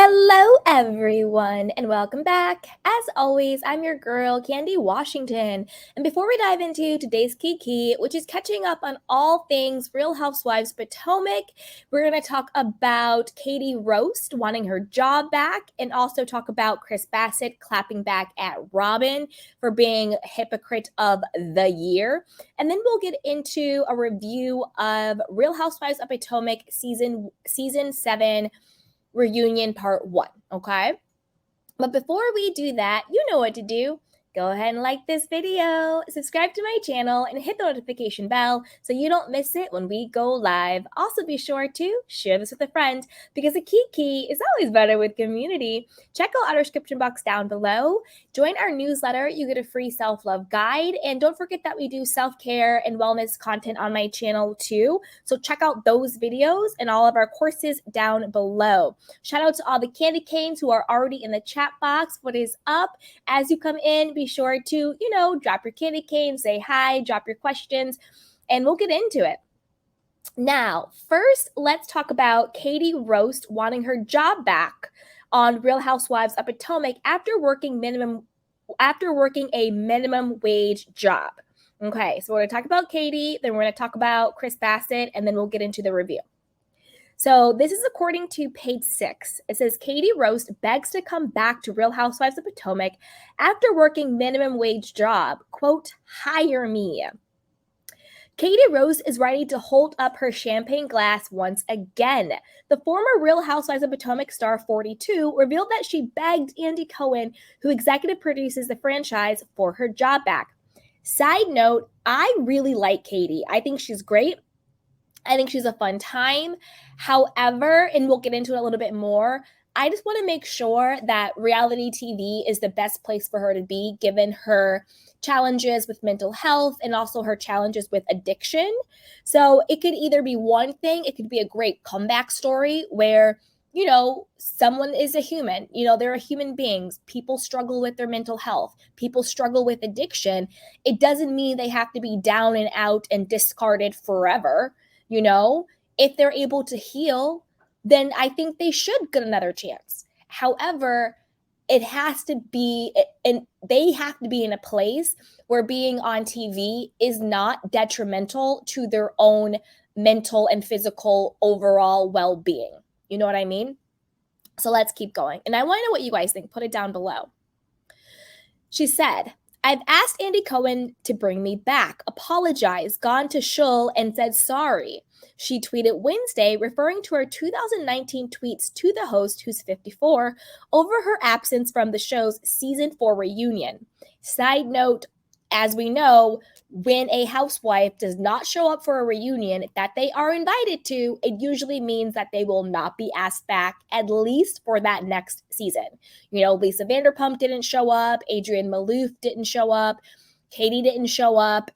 Hello, everyone, and welcome back. As always, I'm your girl, Candy Washington. And before we dive into today's Kiki, which is catching up on all things Real Housewives Potomac, we're going to talk about Katie Roast wanting her job back and also talk about Chris Bassett clapping back at Robyn for being hypocrite of the year. And then we'll get into a review of Real Housewives of Potomac season 7 reunion part 1, okay? But before we do that, you know what to do. Go ahead and like this video, subscribe to my channel, and hit the notification bell so you don't miss it when we go live. Also, be sure to share this with a friend because a kiki is always better with community. Check out our description box down below. Join our newsletter. You get a free self-love guide. And don't forget that we do self-care and wellness content on my channel too. So check out those videos and all of our courses down below. Shout out to all the candy canes who are already in the chat box. What is up? As you come in, be sure to, drop your candy cane, say hi, drop your questions, and we'll get into it. Now, first, let's talk about Katie Roast wanting her job back on Real Housewives of Potomac after working a minimum wage job. Okay, so we're going to talk about Katie, then we're going to talk about Chris Bassett, and then we'll get into the review. So this is according to page 6. It says Katie Roast begs to come back to Real Housewives of Potomac after working minimum wage job. Quote, hire me. Katie Roast is ready to hold up her champagne glass once again. The former Real Housewives of Potomac star 42 revealed that she begged Andy Cohen, who executive produces the franchise, for her job back. Side note, I really like Katie. I think she's great. I think she's a fun time. However, and we'll get into it a little bit more, I just want to make sure that reality TV is the best place for her to be given her challenges with mental health and also her challenges with addiction. So it could either be one thing, it could be a great comeback story where, someone is a human. There are human beings. People struggle with their mental health. People struggle with addiction. It doesn't mean they have to be down and out and discarded forever. If they're able to heal, then I think they should get another chance. However, it has to be, and they have to be in a place where being on TV is not detrimental to their own mental and physical overall well-being. You know what I mean? So let's keep going. And I want to know what you guys think. Put it down below. She said, I've asked Andy Cohen to bring me back, apologized, gone to Shul, and said sorry. She tweeted Wednesday, referring to her 2019 tweets to the host, who's 54, over her absence from the show's season 4 reunion. Side note, as we know, when a housewife does not show up for a reunion that they are invited to, it usually means that they will not be asked back, at least for that next season. Lisa Vanderpump didn't show up, Adrienne Maloof didn't show up, Katie didn't show up.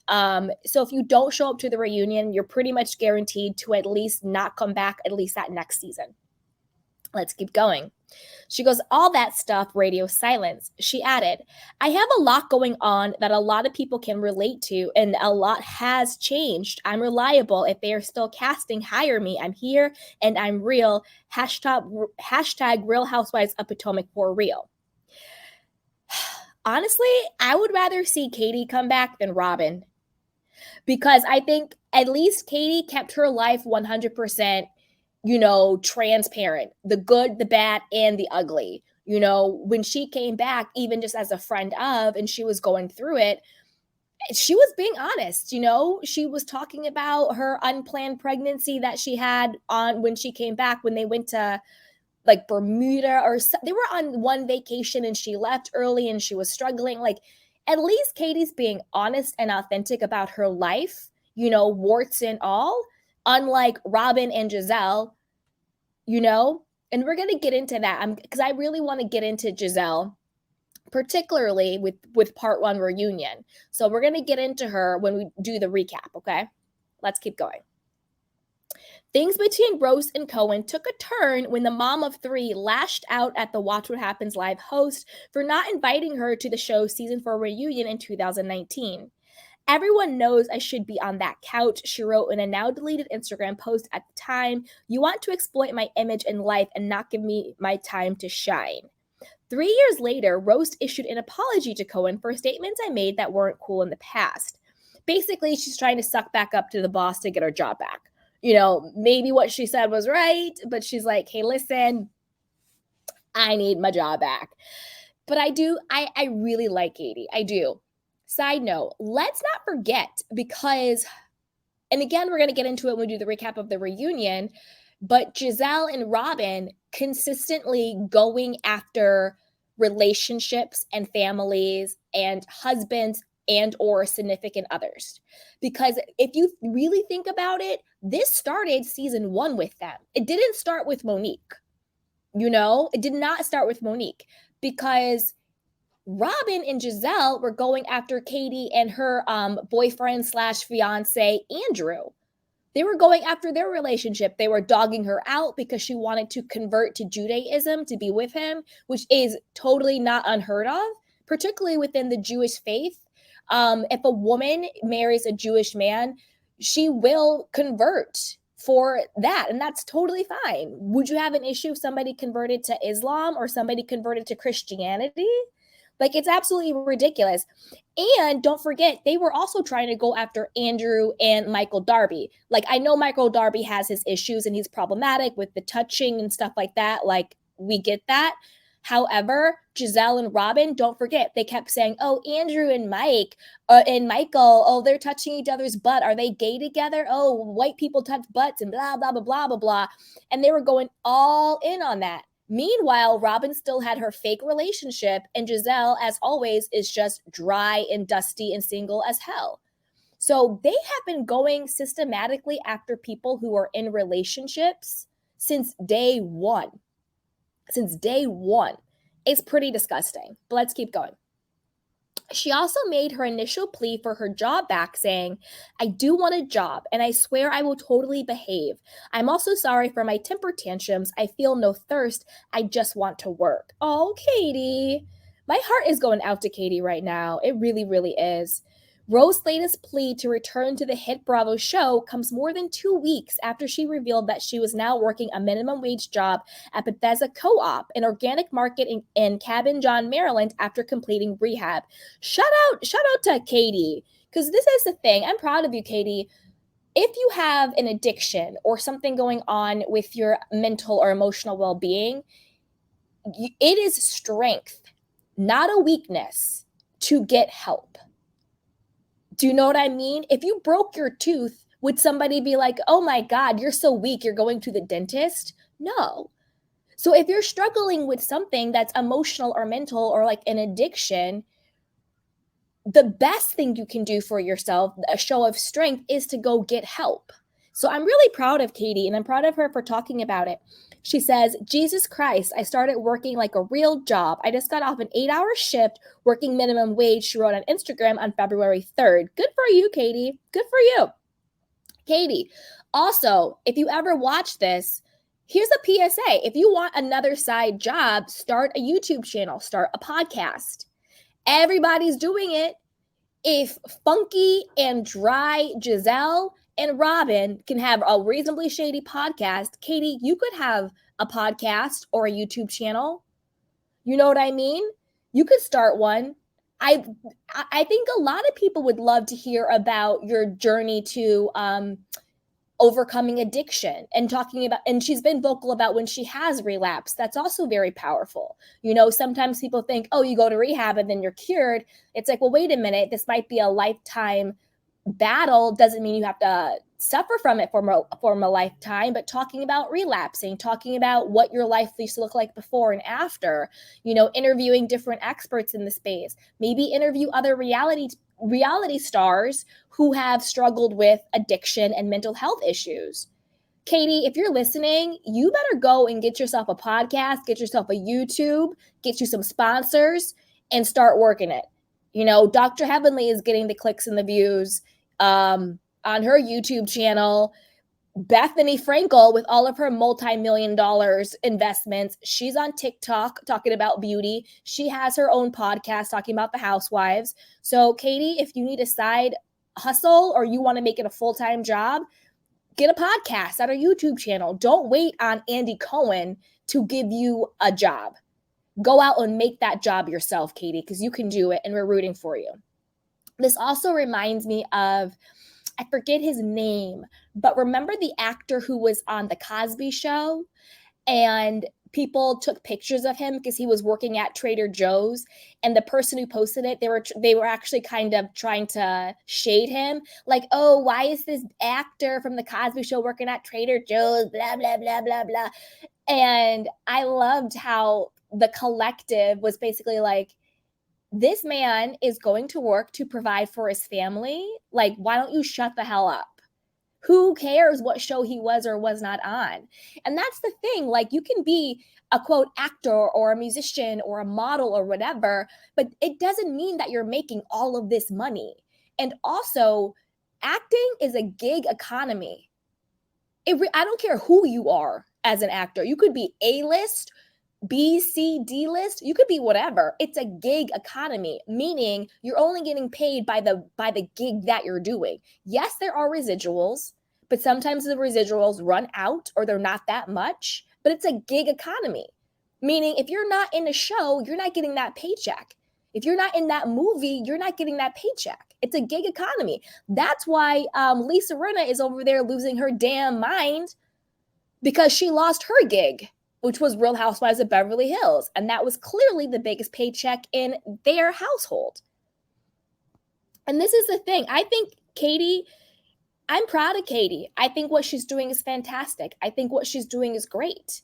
So if you don't show up to the reunion, you're pretty much guaranteed to at least not come back at least that next season. Let's keep going. She goes, all that stuff, radio silence. She added, I have a lot going on that a lot of people can relate to, and a lot has changed. I'm reliable. If they are still casting, hire me. I'm here and I'm real. Hashtag Real Housewives of Potomac for real. Honestly, I would rather see Katie come back than Robyn, because I think at least Katie kept her life 100%, transparent, the good, the bad, and the ugly. When she came back, even just as a friend of, and she was going through it, she was being honest. She was talking about her unplanned pregnancy that she had on when she came back, when they went to like Bermuda, or they were on one vacation and she left early and she was struggling. Like, at least Katie's being honest and authentic about her life, warts and all, unlike Robyn and Giselle, and we're going to get into that because I really want to get into Giselle, particularly with part 1 reunion. So we're going to get into her when we do the recap. Okay, let's keep going. Things between Roast and Cohen took a turn when the mom of 3 lashed out at the Watch What Happens Live host for not inviting her to the show's season 4 reunion in 2019. Everyone knows I should be on that couch, she wrote in a now deleted Instagram post at the time. You want to exploit my image and life and not give me my time to shine. 3 years later, Roast issued an apology to Cohen for statements I made that weren't cool in the past. Basically, she's trying to suck back up to the boss to get her job back. Maybe what she said was right, but she's like, hey, listen, I need my job back. But I really like Katie. I do. Side note, let's not forget, because, and again, we're going to get into it when we do the recap of the reunion, but Giselle and Robyn consistently going after relationships and families and husbands and or significant others. Because if you really think about it, this started season 1 with them. It didn't start with Monique. It did not start with Monique, because Robyn and Giselle were going after Katie and her boyfriend / fiance, Andrew. They were going after their relationship. They were dogging her out because she wanted to convert to Judaism to be with him, which is totally not unheard of, particularly within the Jewish faith. If a woman marries a Jewish man, she will convert for that, and that's totally fine. Would you have an issue if somebody converted to Islam or somebody converted to Christianity? Like, it's absolutely ridiculous. And don't forget, they were also trying to go after Andrew and Michael Darby. Like, I know Michael Darby has his issues and he's problematic with the touching and stuff like that. Like, we get that. However, Giselle and Robyn, don't forget, they kept saying, oh, Andrew and Mike and Michael, oh, they're touching each other's butt. Are they gay together? Oh, white people touch butts and blah, blah, blah, blah, blah, blah. And they were going all in on that. Meanwhile, Robyn still had her fake relationship, and Giselle, as always, is just dry and dusty and single as hell. So they have been going systematically after people who are in relationships since day one. Since day one. It's pretty disgusting, but let's keep going. She also made her initial plea for her job back, saying, I do want a job, and I swear I will totally behave. I'm also sorry for my temper tantrums. I feel no thirst. I just want to work. Oh, Katie. My heart is going out to Katie right now. It really, really is. Rose's latest plea to return to the hit Bravo show comes more than 2 weeks after she revealed that she was now working a minimum wage job at Bethesda Co-op, an organic market in Cabin John, Maryland, after completing rehab. Shout out to Katie, because this is the thing. I'm proud of you, Katie. If you have an addiction or something going on with your mental or emotional well-being, it is strength, not a weakness, to get help. Do you know what I mean? If you broke your tooth, would somebody be like, oh my God, you're so weak, you're going to the dentist? No. So if you're struggling with something that's emotional or mental or like an addiction, the best thing you can do for yourself, a show of strength, is to go get help. So I'm really proud of Katie, and I'm proud of her for talking about it. She says, Jesus Christ, I started working like a real job. I just got off an 8-hour shift working minimum wage, she wrote on Instagram on February 3rd. Good for you, Katie. Good for you. Katie, also, if you ever watch this, here's a PSA. If you want another side job, start a YouTube channel, start a podcast. Everybody's doing it. If funky and dry Giselle and Robyn can have a reasonably shady podcast, Katie, you could have a podcast or a YouTube channel. You know what I mean? You could start one. I think a lot of people would love to hear about your journey to overcoming addiction and talking about, and she's been vocal about when she has relapsed. That's also very powerful. Sometimes people think, oh, you go to rehab and then you're cured. It's like, well, wait a minute, this might be a lifetime battle. Doesn't mean you have to suffer from it for a lifetime, but talking about relapsing, talking about what your life used to look like before and after, interviewing different experts in the space, maybe interview other reality stars who have struggled with addiction and mental health issues. Katie, if you're listening, you better go and get yourself a podcast, get yourself a YouTube, get you some sponsors, and start working it. Dr. Heavenly is getting the clicks and the views on her YouTube channel. Bethany Frankel, with all of her multi-million-dollar investments, she's on TikTok talking about beauty. She has her own podcast talking about the housewives. So, Katie, if you need a side hustle or you want to make it a full-time job, get a podcast, start a YouTube channel. Don't wait on Andy Cohen to give you a job. Go out and make that job yourself, Katie, because you can do it and we're rooting for you. This also reminds me of, I forget his name, but remember the actor who was on The Cosby Show and people took pictures of him because he was working at Trader Joe's, and the person who posted it, they were actually kind of trying to shade him, like, oh, why is this actor from The Cosby Show working at Trader Joe's, blah, blah, blah, blah, blah. And I loved how the collective was basically like, this man is going to work to provide for his family. Like, why don't you shut the hell up? Who cares what show he was or was not on? And that's the thing. Like, you can be a quote actor or a musician or a model or whatever, but it doesn't mean that you're making all of this money. And also, acting is a gig economy. I don't care who you are as an actor. You could be A-list, B, C, D list, you could be whatever. It's a gig economy, meaning you're only getting paid by the gig that you're doing. Yes, there are residuals, but sometimes the residuals run out or they're not that much, but it's a gig economy. Meaning if you're not in a show, you're not getting that paycheck. If you're not in that movie, you're not getting that paycheck. It's a gig economy. That's why Lisa Rinna is over there losing her damn mind because she lost her gig, which was Real Housewives of Beverly Hills. And that was clearly the biggest paycheck in their household. And this is the thing. I think Katie, I'm proud of Katie. I think what she's doing is fantastic. I think what she's doing is great.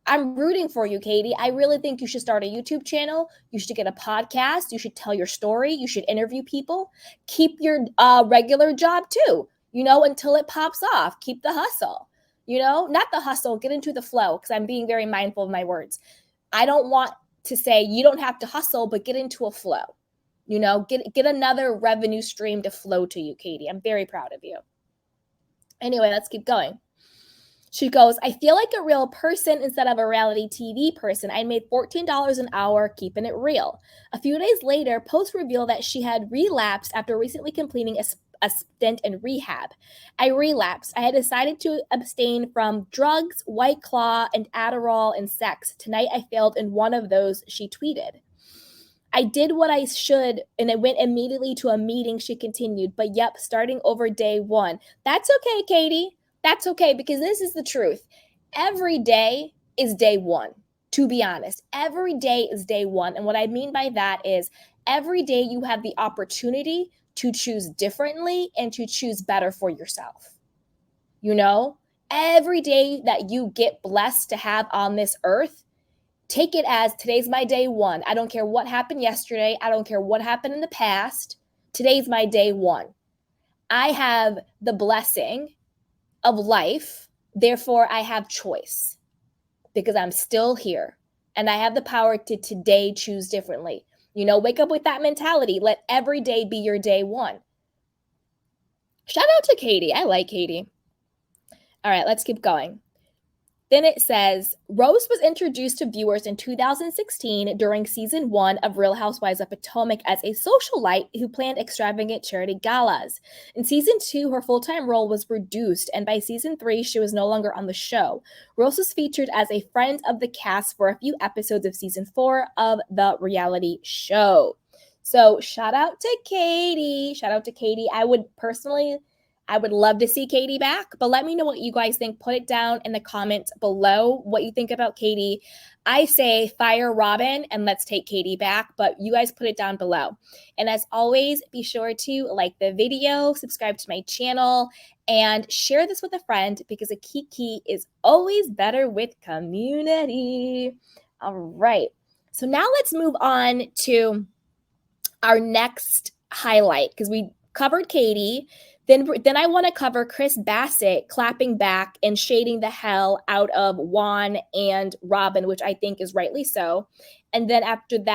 I'm rooting for you, Katie. I really think you should start a YouTube channel. You should get a podcast. You should tell your story. You should interview people. Keep your regular job too, until it pops off. Keep the hustle. Not the hustle, get into the flow, because I'm being very mindful of my words. I don't want to say you don't have to hustle, but get into a flow. Get another revenue stream to flow to you, Katie. I'm very proud of you. Anyway, let's keep going. She goes, I feel like a real person instead of a reality TV person. I made $14 an hour, keeping it real. A few days later, posts revealed that she had relapsed after recently completing a stint in rehab. I relapsed. I had decided to abstain from drugs, White Claw, and Adderall and sex. Tonight I failed in one of those, she tweeted. I did what I should, and I went immediately to a meeting, she continued. But yep, starting over day one. That's okay, Katie. That's okay, because this is the truth. Every day is day one, to be honest. Every day is day one. And what I mean by that is every day you have the opportunity to choose differently and to choose better for yourself. Every day that you get blessed to have on this earth, take it as today's my day one. I don't care what happened yesterday. I don't care what happened in the past. Today's my day one. I have the blessing of life. Therefore, I have choice because I'm still here and I have the power to today choose differently. Wake up with that mentality. Let every day be your day one. Shout out to Katie. I like Katie. All right, let's keep going. Then it says, Rose was introduced to viewers in 2016 during season 1 of Real Housewives of Potomac as a socialite who planned extravagant charity galas. In season 2, her full-time role was reduced, and by season 3, she was no longer on the show. Rose was featured as a friend of the cast for a few episodes of season 4 of the reality show. So shout out to Katie. Shout out to Katie. I would love to see Katie back, but let me know what you guys think. Put it down in the comments below what you think about Katie. I say fire Robyn and let's take Katie back, but you guys put it down below. And as always, be sure to like the video, subscribe to my channel, and share this with a friend because a kiki is always better with community. All right. So now let's move on to our next highlight because we covered Katie. Then I want to cover Chris Bassett clapping back and shading the hell out of Juan and Robyn, which I think is rightly so. And then after that,